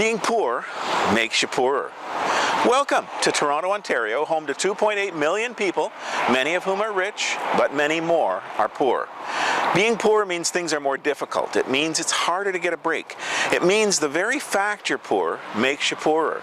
Being poor makes you poorer. Welcome to Toronto, Ontario, home to 2.8 million people, many of whom are rich, but many more are poor. Being poor means things are more difficult. It means it's harder to get a break. It means the very fact you're poor makes you poorer.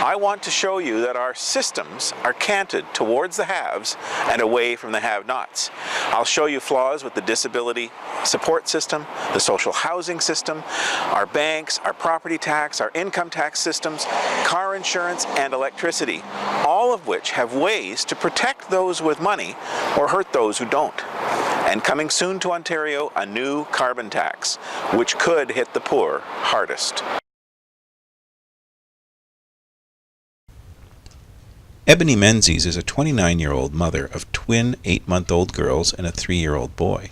I want to show you that our systems are canted towards the haves and away from the have-nots. I'll show you flaws with the disability support system, the social housing system, our banks, our property tax, our income tax systems, car insurance, and electricity, all of which have ways to protect those with money or hurt those who don't. And coming soon to Ontario, a new carbon tax, which could hit the poor hardest. Ebony Menzies is a 29-year-old mother of twin 8-month-old girls and a 3-year-old boy.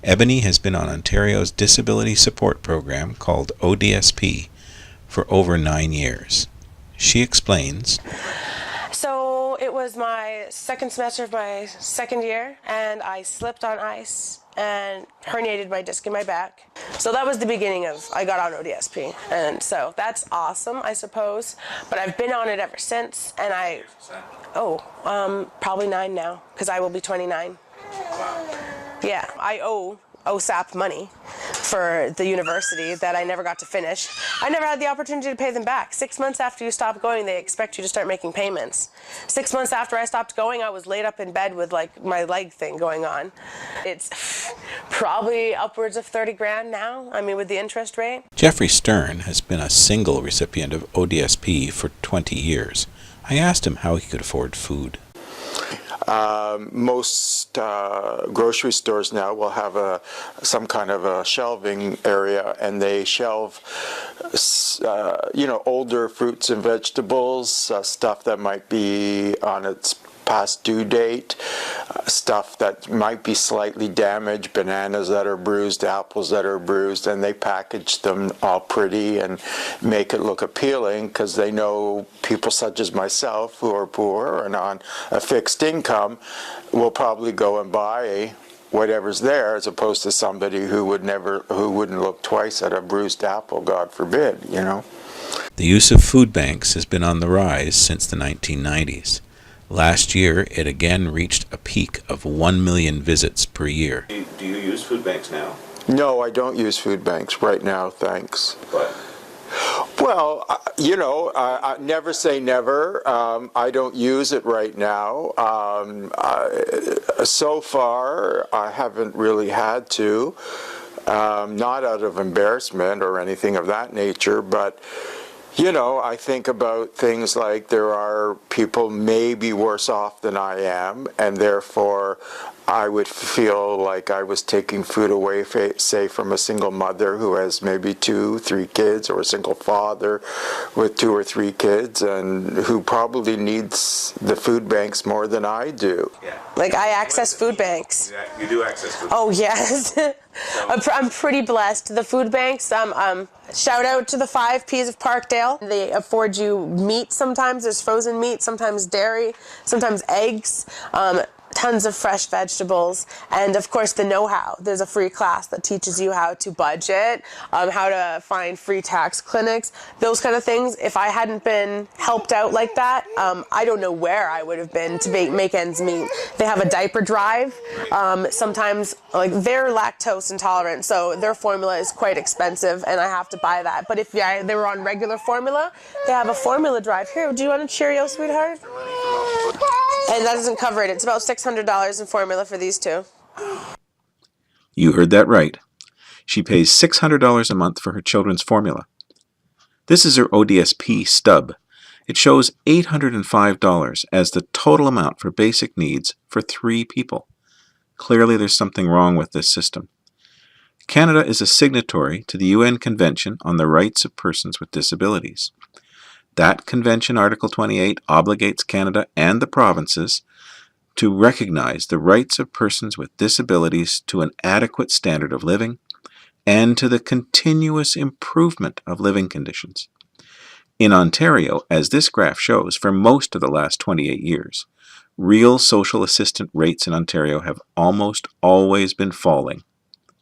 Ebony has been on Ontario's disability support program called ODSP for over 9 years. She explains. So it was my second semester of my second year, and I slipped on ice and herniated my disc in my back. So that was the beginning of, I got on ODSP. And so that's awesome, I suppose. But I've been on it ever since, and probably 9 now, because I will be 29. Yeah, I owe OSAP money for the university that I never got to finish. I never had the opportunity to pay them back. 6 months after you stop going, they expect you to start making payments. 6 months after I stopped going, I was laid up in bed with like my leg thing going on. It's probably upwards of 30 grand now, I mean, with the interest rate. Jeffrey Stern has been a single recipient of ODSP for 20 years. I asked him how he could afford food. Most grocery stores now will have some kind of a shelving area, and they shelve, older fruits and vegetables, stuff that might be on its past due date, stuff that might be slightly damaged, bananas that are bruised, apples that are bruised, and they package them all pretty and make it look appealing because they know people such as myself who are poor and on a fixed income will probably go and buy whatever's there, as opposed to somebody who wouldn't look twice at a bruised apple, God forbid, The use of food banks has been on the rise since the 1990s. Last year, it again reached a peak of 1 million visits per year. Do you use food banks now? No, I don't use food banks right now, thanks. But well, I never say never. I don't use it right now. So far, I haven't really had to, not out of embarrassment or anything of that nature, but I think about things like there are people maybe worse off than I am, and therefore I would feel like I was taking food away, say, from a single mother who has maybe 2, 3 kids, or a single father with 2 or 3 kids, and who probably needs the food banks more than I do. yeah. Like, I access food banks. You do access food. Oh, yes. I'm pretty blessed. The food banks, shout out to the 5 Ps of Parkdale. They afford you meat sometimes. There's frozen meat, sometimes dairy, sometimes eggs. Tons of fresh vegetables, and of course the know-how. There's a free class that teaches you how to budget, how to find free tax clinics, those kind of things. If I hadn't been helped out like that, I don't know where I would have been to make ends meet. They have a diaper drive. Sometimes, they're lactose intolerant, so their formula is quite expensive, and I have to buy that. But if they were on regular formula, they have a formula drive. Here, do you want a Cheerio, sweetheart? And that doesn't cover it. It's about $600 in formula for these two. You heard that right. She pays $600 a month for her children's formula. This is her ODSP stub. It shows $805 as the total amount for basic needs for 3 people. Clearly there's something wrong with this system. Canada is a signatory to the UN Convention on the Rights of Persons with Disabilities. That convention, Article 28, obligates Canada and the provinces to recognize the rights of persons with disabilities to an adequate standard of living and to the continuous improvement of living conditions. In Ontario, as this graph shows, for most of the last 28 years, real social assistant rates in Ontario have almost always been falling,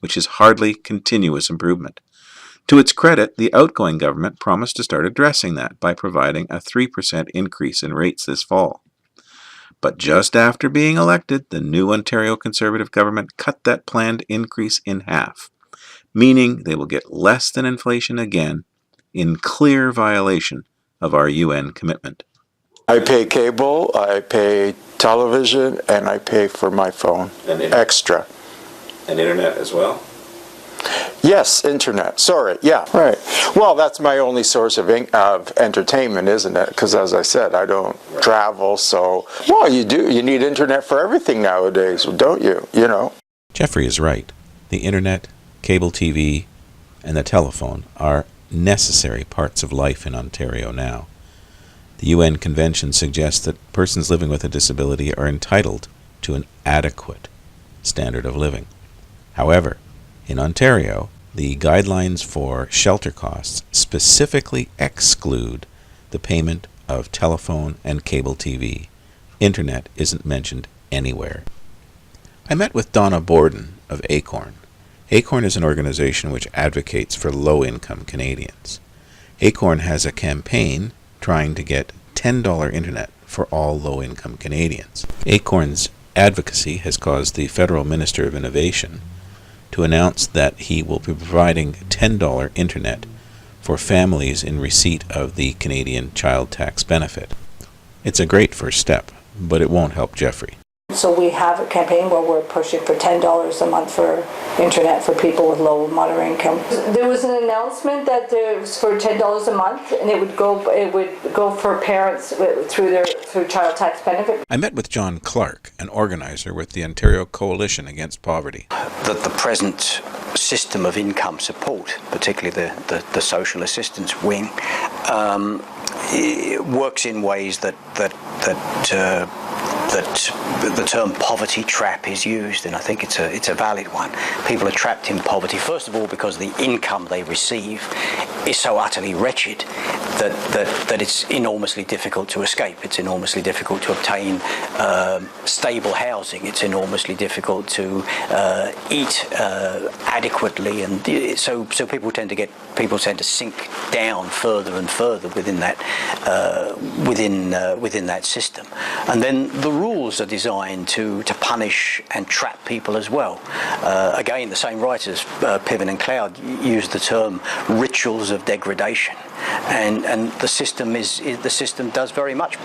which is hardly continuous improvement. To its credit, the outgoing government promised to start addressing that by providing a 3% increase in rates this fall. But just after being elected, the new Ontario Conservative government cut that planned increase in half, meaning they will get less than inflation again, in clear violation of our UN commitment. I pay cable, I pay television, and I pay for my phone extra. And internet as well? Yes, internet. Sorry, yeah, right. Well, that's my only source of entertainment, isn't it? Because as I said, I don't travel, so... Well, you do. You need internet for everything nowadays, don't you? You know? Jeffrey is right. The internet, cable TV, and the telephone are necessary parts of life in Ontario now. The UN Convention suggests that persons living with a disability are entitled to an adequate standard of living. However, in Ontario, the guidelines for shelter costs specifically exclude the payment of telephone and cable TV. Internet isn't mentioned anywhere. I met with Donna Borden of ACORN. ACORN is an organization which advocates for low-income Canadians. ACORN has a campaign trying to get $10 internet for all low-income Canadians. ACORN's advocacy has caused the Federal Minister of Innovation to announce that he will be providing $10 internet for families in receipt of the Canadian Child Tax Benefit. It's a great first step, but it won't help Jeffrey. So we have a campaign where we're pushing for $10 a month for internet for people with low and moderate income. There was an announcement that it was for $10 a month, and it would go for parents through child tax benefit. I met with John Clark, an organizer with the Ontario Coalition Against Poverty. That the present system of income support, particularly the social assistance wing, it works in ways that the term poverty trap is used, and I think it's a valid one. People are trapped in poverty, first of all, because the income they receive is so utterly wretched that it's enormously difficult to escape. It's enormously difficult to obtain stable housing. It's enormously difficult to eat adequately, and so people tend to sink down further and further within that system. And then the rules are designed to punish and trap people as well. Again, the same writers, Piven and Cloud, use the term rituals of degradation, and the system does very much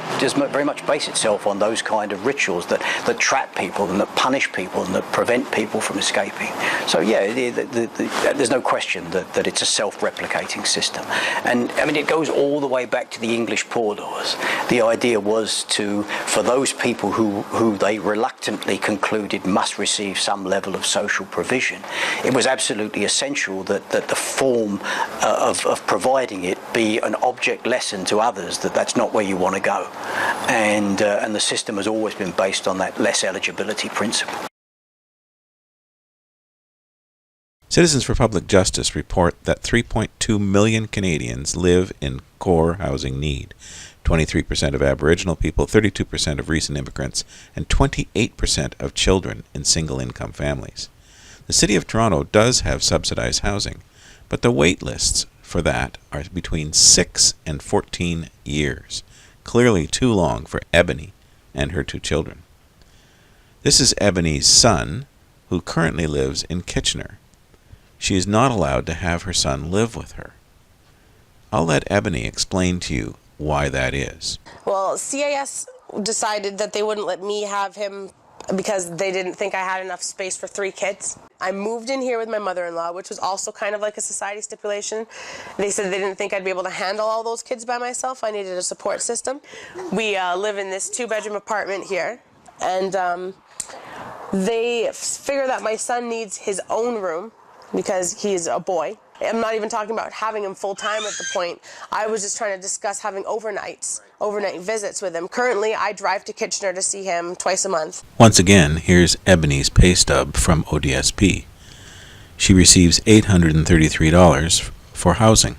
base itself on those kind of rituals that trap people and that punish people and that prevent people from escaping. So yeah, there's no question that it's a self-replicating system, and I mean it goes all the way back to the English poor laws. The idea was for those people who they reluctantly concluded must receive some level of social provision, it was absolutely essential that the form of providing it be an object lesson to others that that's not where you want to go, and the system has always been based on that less eligibility principle. Citizens for Public Justice report that 3.2 million Canadians live in core housing need. 23% of Aboriginal people, 32% of recent immigrants, and 28% of children in single-income families. The City of Toronto does have subsidized housing, but the wait lists for that are between 6 and 14 years, clearly too long for Ebony and her 2 children. This is Ebony's son, who currently lives in Kitchener. She is not allowed to have her son live with her. I'll let Ebony explain to you why that is. Well, CAS decided that they wouldn't let me have him because they didn't think I had enough space for 3 kids. I moved in here with my mother-in-law, which was also kind of like a society stipulation. They said they didn't think I'd be able to handle all those kids by myself. I needed a support system. We live in this 2-bedroom apartment here, and they figure that my son needs his own room because he's a boy. I'm not even talking about having him full-time at the point. I was just trying to discuss having overnight visits with him. Currently, I drive to Kitchener to see him twice a month. Once again, here's Ebony's pay stub from ODSP. She receives $833 for housing.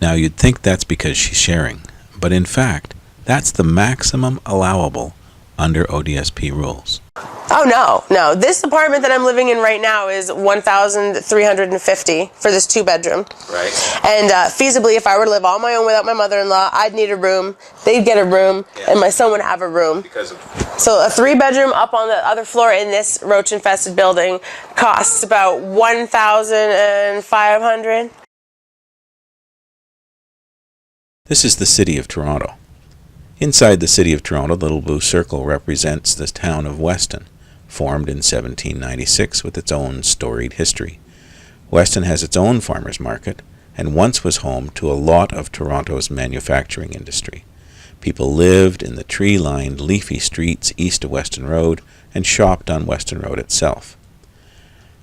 Now, you'd think that's because she's sharing, but in fact, that's the maximum allowable under ODSP rules. Oh, no. This apartment that I'm living in right now is $1,350 for this 2-bedroom. Right. And feasibly, if I were to live on my own without my mother-in-law, I'd need a room. They'd get a room, and my son would have a room. So a 3-bedroom up on the other floor in this roach-infested building costs about $1,500. This is the City of Toronto. Inside the City of Toronto, the little blue circle represents the town of Weston, formed in 1796 with its own storied history. Weston has its own farmers market, and once was home to a lot of Toronto's manufacturing industry. People lived in the tree-lined, leafy streets east of Weston Road and shopped on Weston Road itself.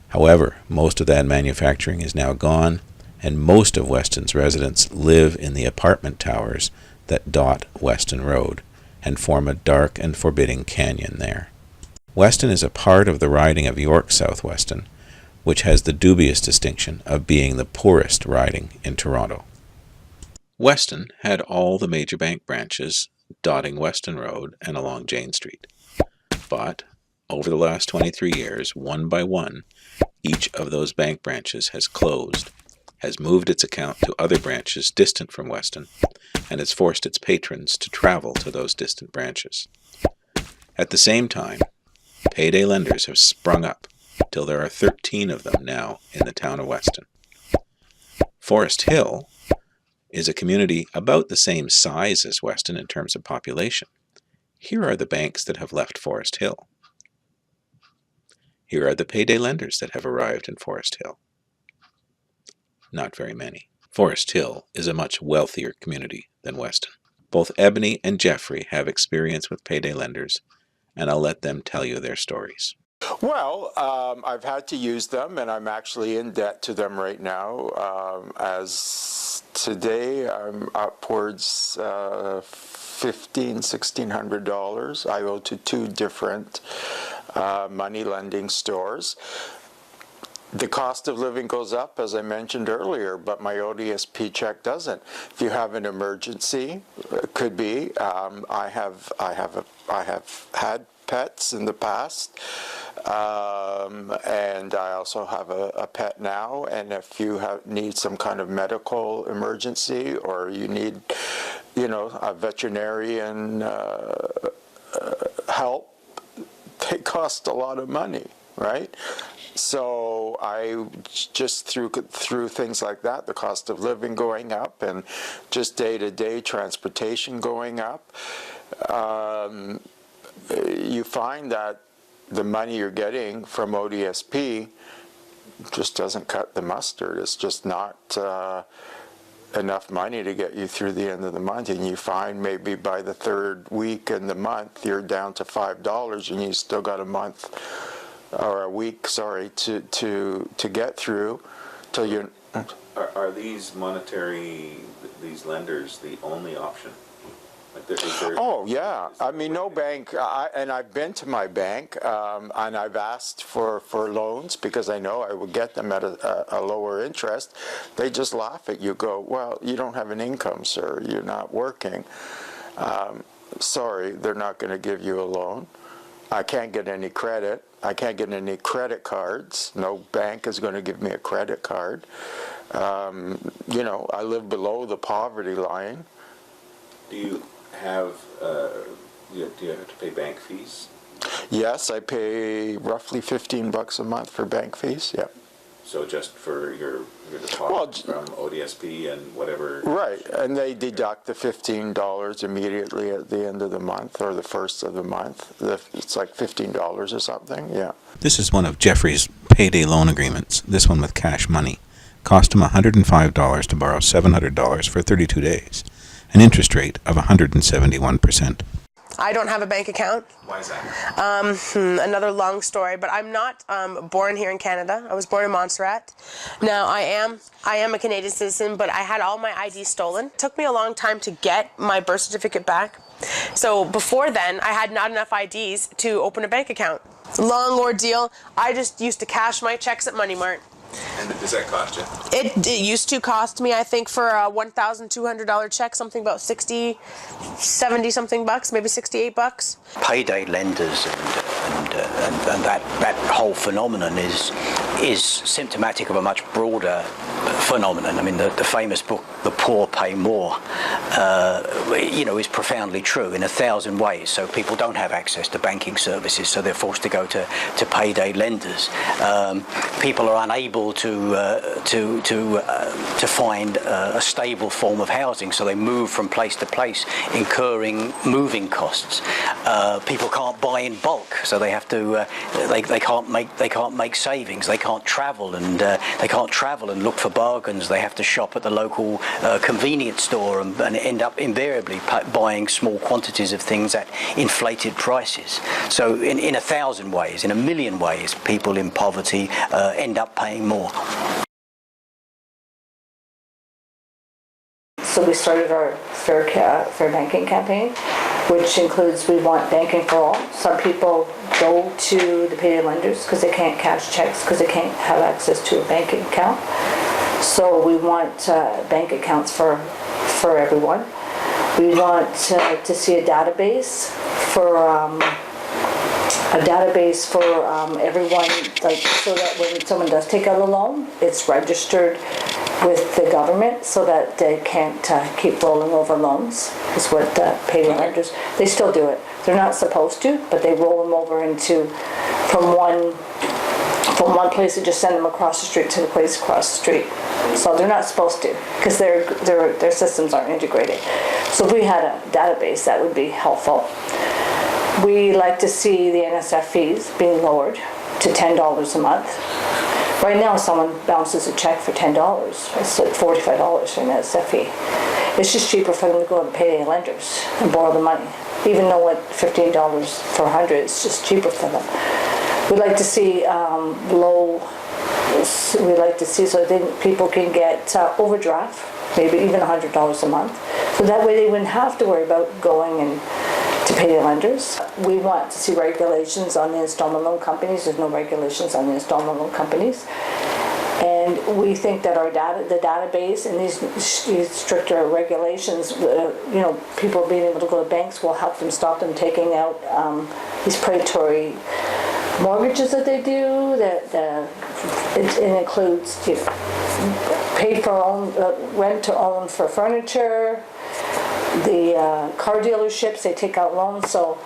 However, most of that manufacturing is now gone, and most of Weston's residents live in the apartment towers that dot Weston Road and form a dark and forbidding canyon there. Weston is a part of the riding of York South Weston, which has the dubious distinction of being the poorest riding in Toronto. Weston had all the major bank branches dotting Weston Road and along Jane Street. But over the last 23 years, one by one, each of those bank branches has closed, has moved its account to other branches distant from Weston, and has forced its patrons to travel to those distant branches. At the same time, payday lenders have sprung up till there are 13 of them now in the town of Weston. Forest Hill is a community about the same size as Weston in terms of population. Here are the banks that have left Forest Hill. Here are the payday lenders that have arrived in Forest Hill. Not very many. Forest Hill is a much wealthier community than Weston. Both Ebony and Jeffrey have experience with payday lenders, and I'll let them tell you their stories. Well, I've had to use them, and I'm actually in debt to them right now. As today, I'm upwards $1,600. I owe to 2 different money lending stores. The cost of living goes up, as I mentioned earlier, but my ODSP check doesn't. If you have an emergency, it could be. I have had pets in the past, and I also have a pet now. And if you need some kind of medical emergency, or you need, a veterinarian help, they cost a lot of money, right? So I just through things like that, the cost of living going up, and just day-to-day transportation going up, you find that the money you're getting from ODSP just doesn't cut the mustard. It's just not enough money to get you through the end of the month, and you find maybe by the 3rd week in the month you're down to $5, and you still got a month or a week, to get through till you. Are these these lenders the only option? Oh yeah, I mean, no bank, and I've been to my bank, and I've asked for loans because I know I would get them at a lower interest. They just laugh at you, go, well, you don't have an income, sir, you're not working. Sorry, they're not going to give you a loan. I can't get any credit. I can't get any credit cards. No bank is going to give me a credit card. I live below the poverty line. Do you have do you have to pay bank fees? Yes, I pay roughly $15 a month for bank fees. Yeah. So just for your deposit from ODSP and whatever. Right, and they deduct the $15 immediately at the end of the month, or the first of the month. It's like $15 or something. Yeah. This is one of Jeffrey's payday loan agreements, this one with cash money. Cost him $105 to borrow $700 for 32 days, an interest rate of 171%. I don't have a bank account. Why is that? Another long story, but I'm not born here in Canada. I was born in Montserrat. Now I am a Canadian citizen, but I had all my ID stolen. It took me a long time to get my birth certificate back. So before then, I had not enough IDs to open a bank account. Long ordeal. I just used to cash my checks at Money Mart. And does that cost you? It used to cost me, I think, for a $1,200 check, something about 60, 70 something bucks, maybe $68. Payday lenders and that whole phenomenon is symptomatic of a much broader phenomenon. I mean, the famous book, The Poor Pay More, is profoundly true in 1,000 ways. So people don't have access to banking services, so they're forced to go to payday lenders. People are unable to find a stable form of housing, so they move from place to place, incurring moving costs. People can't buy in bulk, so they have to they can't make savings. They can't travel and look for bargains. They have to shop at the local convenience store and end up invariably buying small quantities of things at inflated prices. So in 1,000 ways, in 1,000,000 ways, people in poverty end up paying more. So we started our fair banking campaign, which includes we want banking for all. Some people go to the payday lenders because they can't cash checks, because they can't have access to a banking account. So we want bank accounts for everyone. We want to see a database for everyone, like, so that when someone does take out a loan, it's registered with the government, so that they can't keep rolling over loans. Is what the payday lenders, they still do it. They're not supposed to, but they roll them over into from one place and just send them across the street to the place across the street. So they're not supposed to, because their systems aren't integrated. So if we had a database, that would be helpful. We like to see the NSF fees being lowered to $10 a month. Right now, someone bounces a check for $10. It's like $45 for an NSF fee. It's just cheaper for them to go to payday lenders and borrow the money. Even though at $15 for 100, it's just cheaper for them. We'd like to see we like to see so that people can get overdraft, maybe even $100 a month. So that way they wouldn't have to worry about going and to payday lenders. We want to see regulations on the installment loan companies. There's no regulations on the installment loan companies. And we think that the database and these stricter regulations, people being able to go to banks will help them stop them taking out these predatory mortgages that they do. It includes pay for own, rent to own for furniture. The car dealerships, they take out loans. So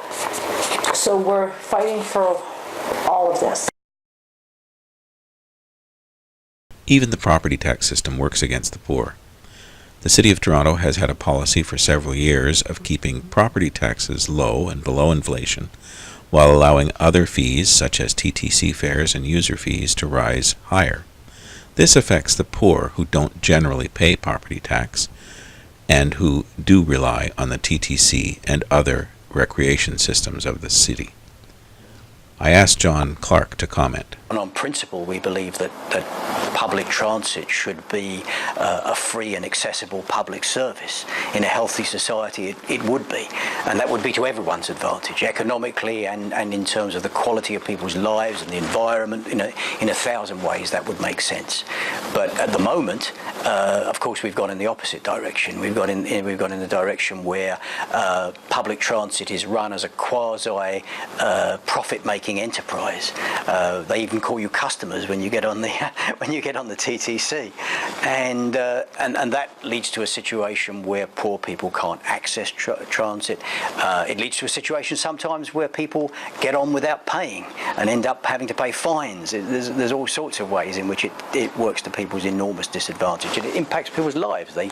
we're fighting for all of this. Even the property tax system works against the poor. The City of Toronto has had a policy for several years of keeping property taxes low and below inflation, while allowing other fees such as TTC fares and user fees to rise higher. This affects the poor who don't generally pay property tax and who do rely on the TTC and other recreation systems of the city. I asked John Clark to comment. And on principle, we believe that public transit should be a free and accessible public service. In a healthy society, it would be. And that would be to everyone's advantage, economically and in terms of the quality of people's lives and the environment. In 1,000 ways, that would make sense. But at the moment, of course, we've gone in the opposite direction. We've gone in the direction where public transit is run as a quasi profit-making enterprise. They even call you customers when you get on the TTC, and that leads to a situation where poor people can't access transit. It leads to a situation sometimes where people get on without paying and end up having to pay fines. There's all sorts of ways in which it works to people's enormous disadvantage. It impacts people's lives. They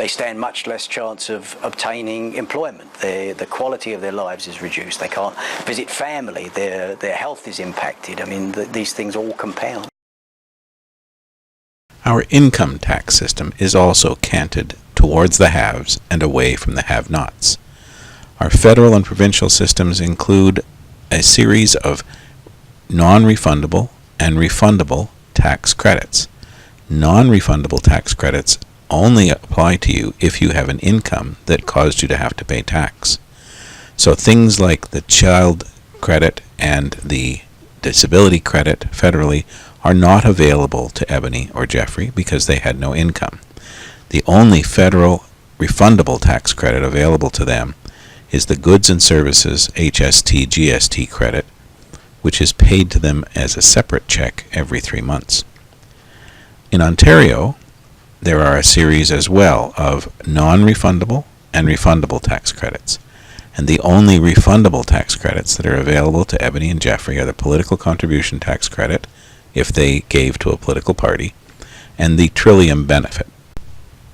stand much less chance of obtaining employment. The quality of their lives is reduced. They can't visit family. Their health is impacted. I mean, these things all compound. Our income tax system is also canted towards the haves and away from the have-nots. Our federal and provincial systems include a series of non-refundable and refundable tax credits. Non-refundable tax credits only apply to you if you have an income that caused you to have to pay tax. So things like the child credit and the disability credit federally are not available to Ebony or Jeffrey because they had no income. The only federal refundable tax credit available to them is the Goods and Services HST GST credit, which is paid to them as a separate check every 3 months. In Ontario, there are a series as well of non-refundable and refundable tax credits. And the only refundable tax credits that are available to Ebony and Jeffrey are the political contribution tax credit, if they gave to a political party, and the Trillium benefit.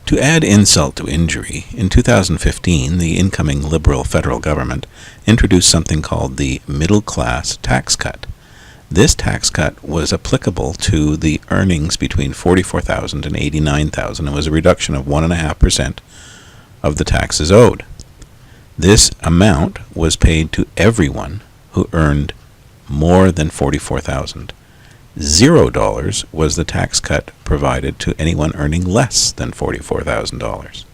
To add insult to injury, in 2015, the incoming Liberal federal government introduced something called the Middle Class Tax Cut. This tax cut was applicable to the earnings between $44,000 and $89,000 and was a reduction of 1.5% of the taxes owed. This amount was paid to everyone who earned more than $44,000. $0 was the tax cut provided to anyone earning less than $44,000.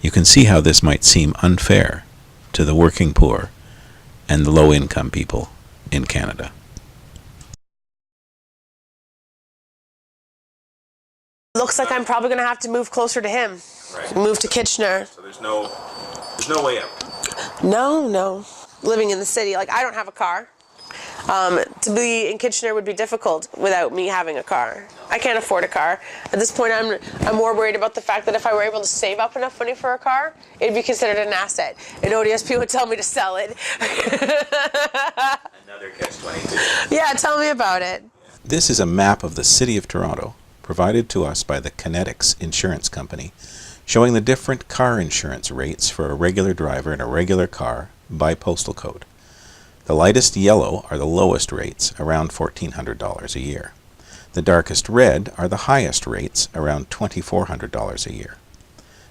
You can see how this might seem unfair to the working poor and the low-income people in Canada. Looks like I'm probably going to have to move closer to him. Right. Move to Kitchener. So there's no way out. No. Living in the city, like I don't have a car. To be in Kitchener would be difficult without me having a car. I can't afford a car. At this point, I'm more worried about the fact that if I were able to save up enough money for a car, it'd be considered an asset. And ODSP would tell me to sell it. Another catch-22. Yeah, tell me about it. This is a map of the City of Toronto, provided to us by the Kinetics Insurance Company, showing the different car insurance rates for a regular driver in a regular car by postal code. The lightest yellow are the lowest rates, around $1,400 a year. The darkest red are the highest rates, around $2,400 a year.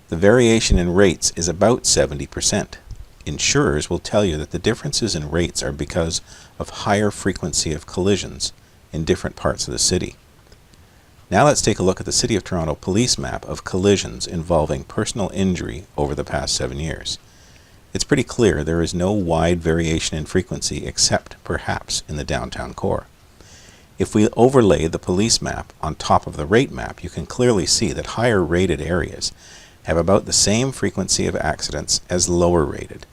The variation in rates is about 70%. Insurers will tell you that the differences in rates are because of higher frequency of collisions in different parts of the city. Now let's take a look at the City of Toronto police map of collisions involving personal injury over the past 7 years. It's pretty clear there is no wide variation in frequency except perhaps in the downtown core. If we overlay the police map on top of the rate map, you can clearly see that higher rated areas have about the same frequency of accidents as lower rated.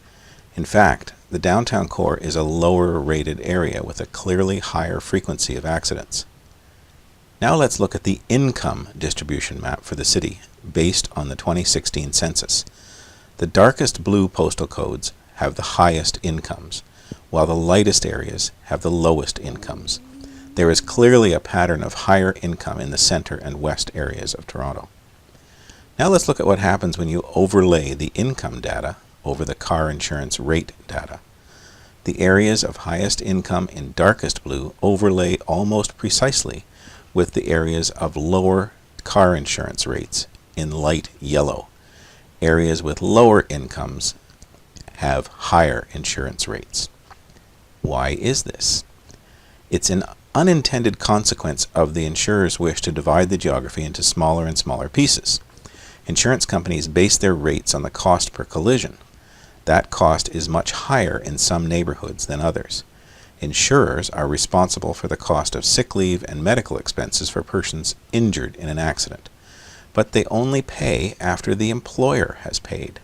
In fact, the downtown core is a lower rated area with a clearly higher frequency of accidents. Now let's look at the income distribution map for the city based on the 2016 census. The darkest blue postal codes have the highest incomes, while the lightest areas have the lowest incomes. There is clearly a pattern of higher income in the center and west areas of Toronto. Now let's look at what happens when you overlay the income data over the car insurance rate data. The areas of highest income in darkest blue overlay almost precisely with the areas of lower car insurance rates in light yellow. Areas with lower incomes have higher insurance rates. Why is this? It's an unintended consequence of the insurer's wish to divide the geography into smaller and smaller pieces. Insurance companies base their rates on the cost per collision. That cost is much higher in some neighborhoods than others. Insurers are responsible for the cost of sick leave and medical expenses for persons injured in an accident, but they only pay after the employer has paid.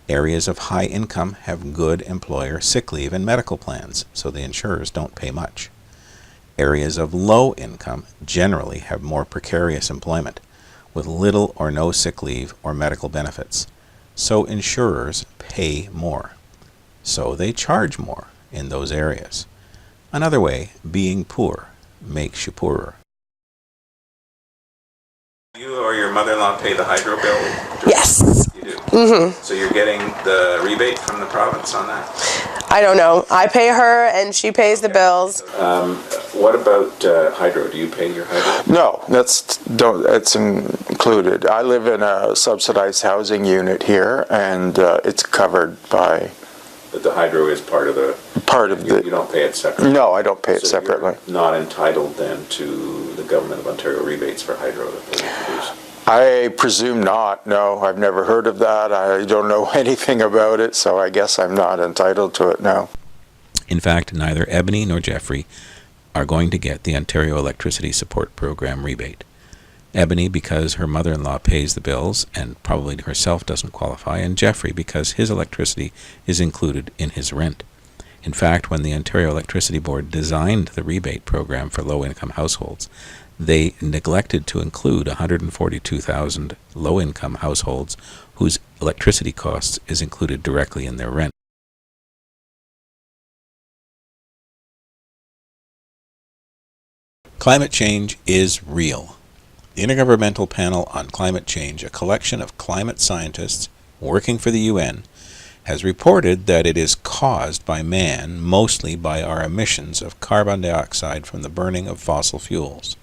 Areas of high income have good employer sick leave and medical plans, so the insurers don't pay much. Areas of low income generally have more precarious employment, with little or no sick leave or medical benefits, so insurers pay more. So they charge more in those areas. Another way, being poor makes you poorer. You or your mother-in-law pay the hydro bill? Yes. You do? Mm-hmm. So you're getting the rebate from the province on that? I don't know. I pay her and she pays the bills. What about hydro? Do you pay your hydro? No, it's included. I live in a subsidized housing unit here, and it's covered by. But the hydro is part of the. You don't pay it separately. No, I don't pay it separately. You're not entitled then to the Government of Ontario rebates for hydro that they produce. I presume not. No, I've never heard of that. I don't know anything about it, so I guess I'm not entitled to it now. In fact, neither Ebony nor Jeffrey are going to get the Ontario Electricity Support Program rebate. Ebony because her mother-in-law pays the bills and probably herself doesn't qualify, and Jeffrey because his electricity is included in his rent. In fact, when the Ontario Electricity Board designed the rebate program for low-income households, they neglected to include 142,000 low-income households whose electricity costs is included directly in their rent. Climate change is real. The Intergovernmental Panel on Climate Change, a collection of climate scientists working for the UN, has reported that it is caused by man, mostly by our emissions of carbon dioxide from the burning of fossil fuels.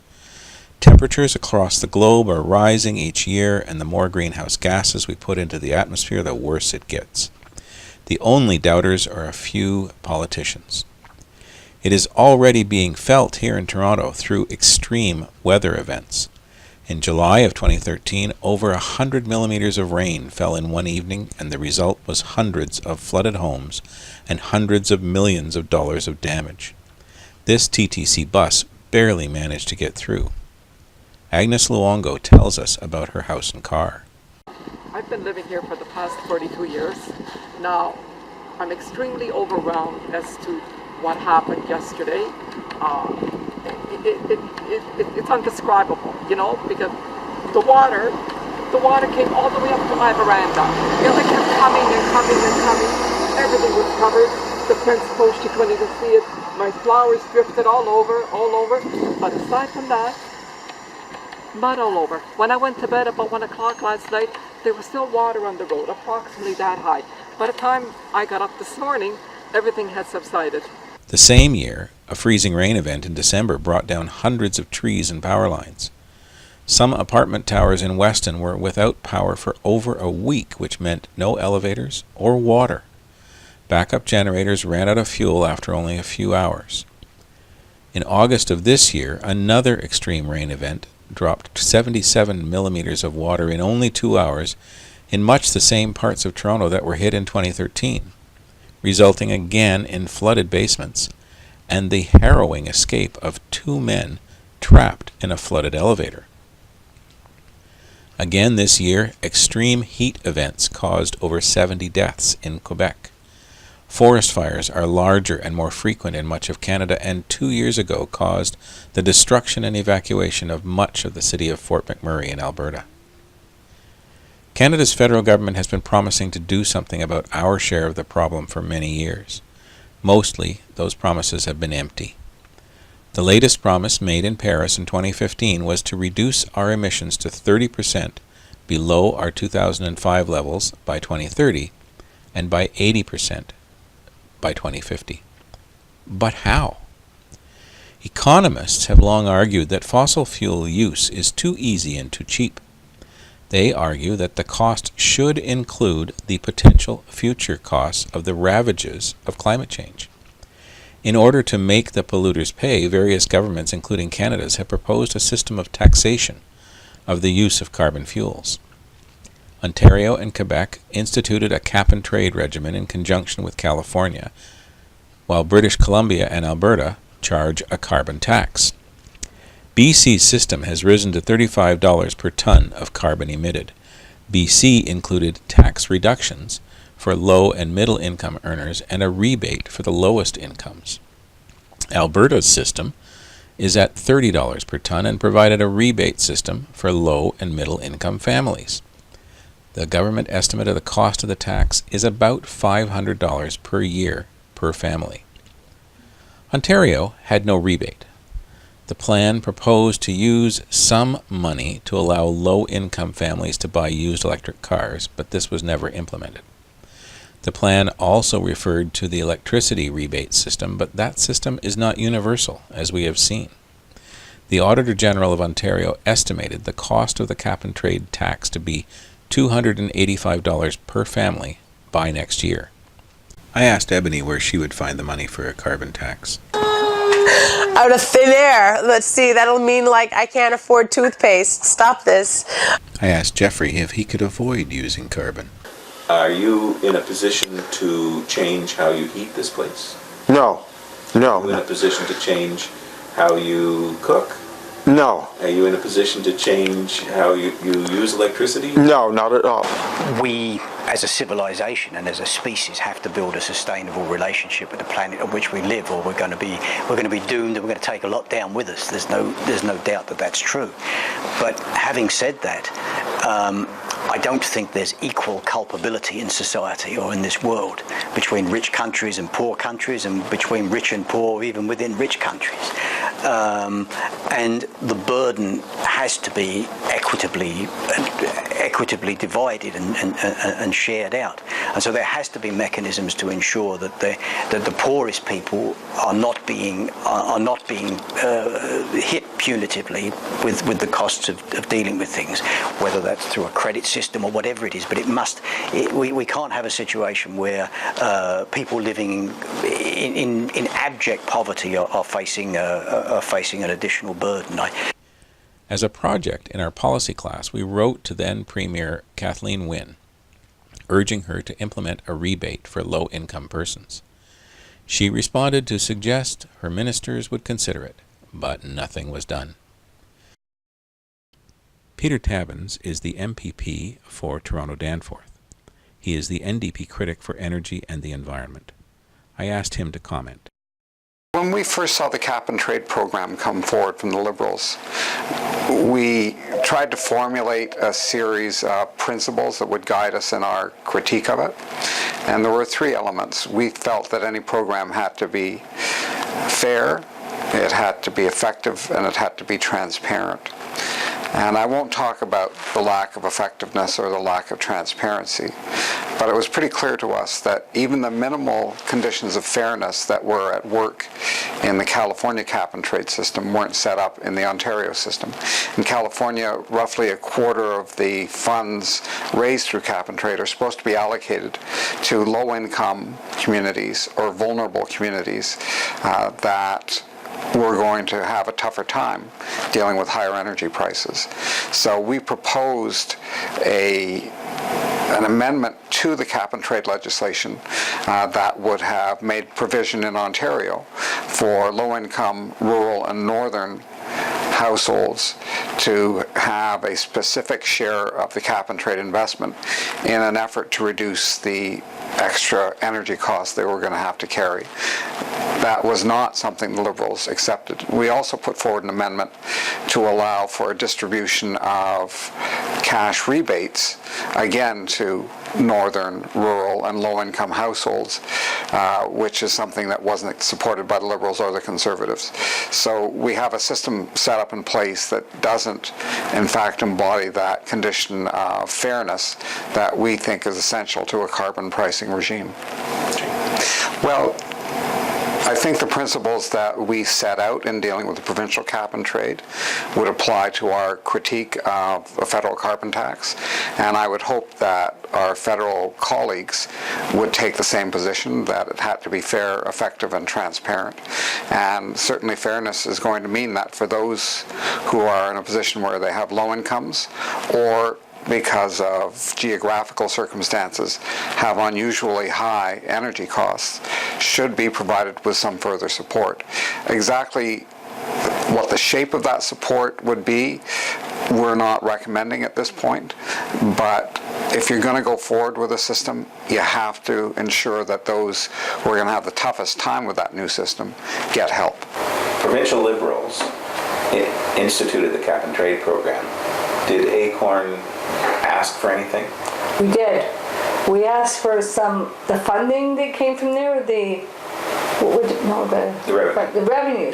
Temperatures across the globe are rising each year, and the more greenhouse gases we put into the atmosphere, the worse it gets. The only doubters are a few politicians. It is already being felt here in Toronto through extreme weather events. In July of 2013, over 100 millimeters of rain fell in one evening, and the result was hundreds of flooded homes and hundreds of millions of dollars of damage. This TTC bus barely managed to get through. Agnes Luongo tells us about her house and car. I've been living here for the past 42 years. Now, I'm extremely overwhelmed as to what happened yesterday. It's undescribable, you know, because the water came all the way up to my veranda. You know, it kept coming and coming and coming. Everything was covered. The fence post, you couldn't even see it. My flowers drifted all over. But aside from that, mud all over. When I went to bed about 1 o'clock last night, there was still water on the road, approximately that high. By the time I got up this morning, everything had subsided. The same year, a freezing rain event in December brought down hundreds of trees and power lines. Some apartment towers in Weston were without power for over a week, which meant no elevators or water. Backup generators ran out of fuel after only a few hours. In August of this year, another extreme rain event dropped 77 millimeters of water in only 2 hours in much the same parts of Toronto that were hit in 2013. Resulting again in flooded basements and the harrowing escape of 2 men trapped in a flooded elevator. Again this year, extreme heat events caused over 70 deaths in Quebec. Forest fires are larger and more frequent in much of Canada, and 2 years ago caused the destruction and evacuation of much of the city of Fort McMurray in Alberta. Canada's federal government has been promising to do something about our share of the problem for many years. Mostly, those promises have been empty. The latest promise made in Paris in 2015 was to reduce our emissions to 30% below our 2005 levels by 2030 and by 80% by 2050. But how? Economists have long argued that fossil fuel use is too easy and too cheap. They argue that the cost should include the potential future costs of the ravages of climate change. In order to make the polluters pay, various governments, including Canada's, have proposed a system of taxation of the use of carbon fuels. Ontario and Quebec instituted a cap-and-trade regimen in conjunction with California, while British Columbia and Alberta charge a carbon tax. BC's system has risen to $35 per ton of carbon emitted. BC included tax reductions for low and middle income earners and a rebate for the lowest incomes. Alberta's system is at $30 per ton and provided a rebate system for low and middle income families. The government estimate of the cost of the tax is about $500 per year per family. Ontario had no rebate. The plan proposed to use some money to allow low-income families to buy used electric cars, but this was never implemented. The plan also referred to the electricity rebate system, but that system is not universal, as we have seen. The Auditor General of Ontario estimated the cost of the cap-and-trade tax to be $285 per family by next year. I asked Ebony where she would find the money for a carbon tax. Out of thin air. Let's see, that'll mean like I can't afford toothpaste. Stop this. I asked Jeffrey if he could avoid using carbon. Are you in a position to change how you heat this place? No. Are you in a position to change how you cook? No, Are you in a position to change how you use electricity? no, not at all. We, as a civilization and as a species, have to build a sustainable relationship with the planet on which we live, or we're going to be doomed, and we're going to take a lot down with us. There's no doubt that that's true. But having said that, I don't think there's equal culpability in society or in this world between rich countries and poor countries, and between rich and poor, even within rich countries. And the burden has to be equitably divided and shared out. And so there has to be mechanisms to ensure that the poorest people are not being hit punitively with the costs of dealing with things, whether that's through a credit system or whatever it is. But we can't have a situation where people living in abject poverty are facing an additional burden. As a project in our policy class, we wrote to then Premier Kathleen Wynne, urging her to implement a rebate for low-income persons. She responded to suggest her ministers would consider it, but nothing was done. Peter Tabbins is the MPP for Toronto Danforth. He is the NDP critic for energy and the environment. I asked him to comment. When we first saw the cap and trade program come forward from the Liberals, we tried to formulate a series of principles that would guide us in our critique of it. And there were three elements. We felt that any program had to be fair, it had to be effective, and it had to be transparent. And I won't talk about the lack of effectiveness or the lack of transparency, but it was pretty clear to us that even the minimal conditions of fairness that were at work in the California cap and trade system weren't set up in the Ontario system. In California, roughly a quarter of the funds raised through cap and trade are supposed to be allocated to low-income communities or vulnerable communities that we're going to have a tougher time dealing with higher energy prices. So we proposed an amendment to the cap and trade legislation that would have made provision in Ontario for low-income, rural, and northern households to have a specific share of the cap and trade investment in an effort to reduce the extra energy costs they were going to have to carry. That was not something the Liberals accepted. We also put forward an amendment to allow for a distribution of cash rebates, again to northern, rural, and low-income households, which is something that wasn't supported by the Liberals or the Conservatives. So we have a system set up in place that doesn't, in fact, embody that condition of fairness that we think is essential to a carbon pricing regime. Well, I think the principles that we set out in dealing with the provincial cap and trade would apply to our critique of a federal carbon tax, and I would hope that our federal colleagues would take the same position, that it had to be fair, effective, and transparent. And certainly fairness is going to mean that for those who are in a position where they have low incomes or because of geographical circumstances have unusually high energy costs, should be provided with some further support. Exactly what the shape of that support would be, we're not recommending at this point, but if you're going to go forward with a system, you have to ensure that those who are going to have the toughest time with that new system get help. Provincial Liberals instituted the cap and trade program. Did ACORN ask for anything? We did. We asked for the funding that came from there, the revenue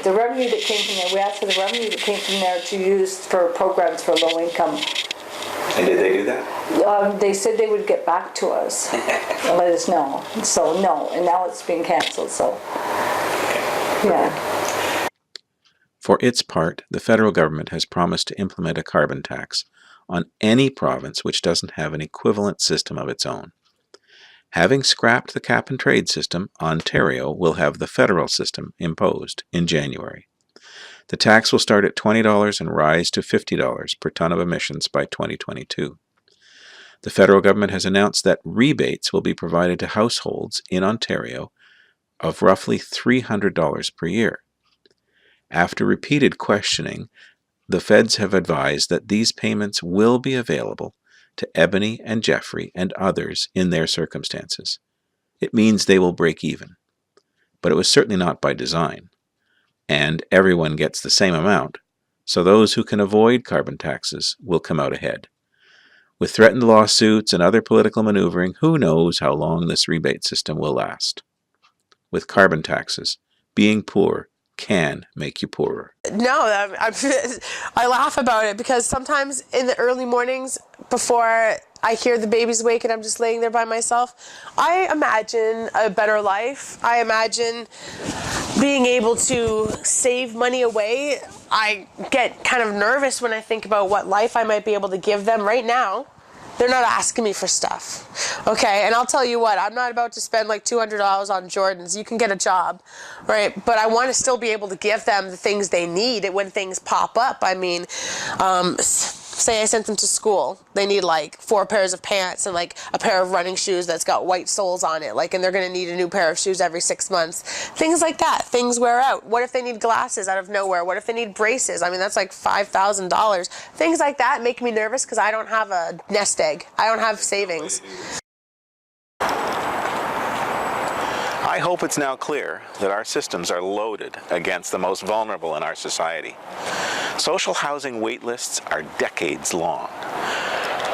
that came from there. We asked for the revenue that came from there to use for programs for low income. And did they do that? They said they would get back to us and let us know. So no, and now it's being canceled. So yeah. For its part, the federal government has promised to implement a carbon tax on any province which doesn't have an equivalent system of its own. Having scrapped the cap and trade system, Ontario will have the federal system imposed in January. The tax will start at $20 and rise to $50 per ton of emissions by 2022. The federal government has announced that rebates will be provided to households in Ontario of roughly $300 per year. After repeated questioning, the feds have advised that these payments will be available to Ebony and Jeffrey and others in their circumstances. It means they will break even. But it was certainly not by design. And everyone gets the same amount, so those who can avoid carbon taxes will come out ahead. With threatened lawsuits and other political maneuvering, who knows how long this rebate system will last. With carbon taxes, being poor can make you poorer. No, I laugh about it because sometimes in the early mornings before I hear the babies wake and I'm just laying there by myself, I imagine a better life. I imagine being able to save money away. I get kind of nervous when I think about what life I might be able to give them right now. They're not asking me for stuff, okay? And I'll tell you what, I'm not about to spend like $200 on Jordans. You can get a job, right? But I want to still be able to give them the things they need when things pop up. I mean, say I sent them to school. They need like 4 pairs of pants and like a pair of running shoes that's got white soles on it, like, and they're going to need a new pair of shoes every 6 months. Things like that. Things wear out. What if they need glasses out of nowhere? What if they need braces? I mean, that's like $5,000. Things like that make me nervous because I don't have a nest egg. I don't have savings. I hope it's now clear that our systems are loaded against the most vulnerable in our society. Social housing wait lists are decades long.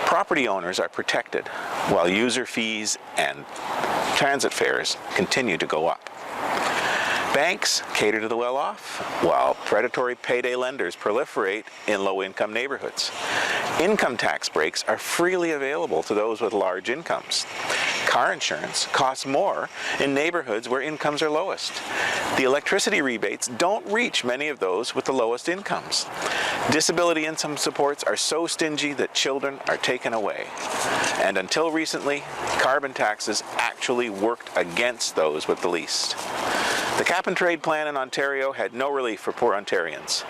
Property owners are protected while user fees and transit fares continue to go up. Banks cater to the well-off, while predatory payday lenders proliferate in low-income neighborhoods. Income tax breaks are freely available to those with large incomes. Car insurance costs more in neighborhoods where incomes are lowest. The electricity rebates don't reach many of those with the lowest incomes. Disability income supports are so stingy that children are taken away. And until recently, carbon taxes actually worked against those with the least. The cap-and-trade plan in Ontario had no relief for poor Ontarians.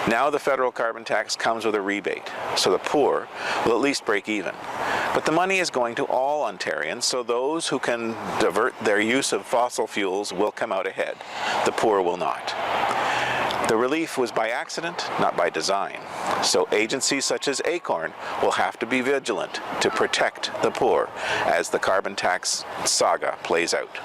Now the federal carbon tax comes with a rebate, so the poor will at least break even. But the money is going to all Ontarians, so those who can divert their use of fossil fuels will come out ahead. The poor will not. The relief was by accident, not by design. So agencies such as ACORN will have to be vigilant to protect the poor as the carbon tax saga plays out.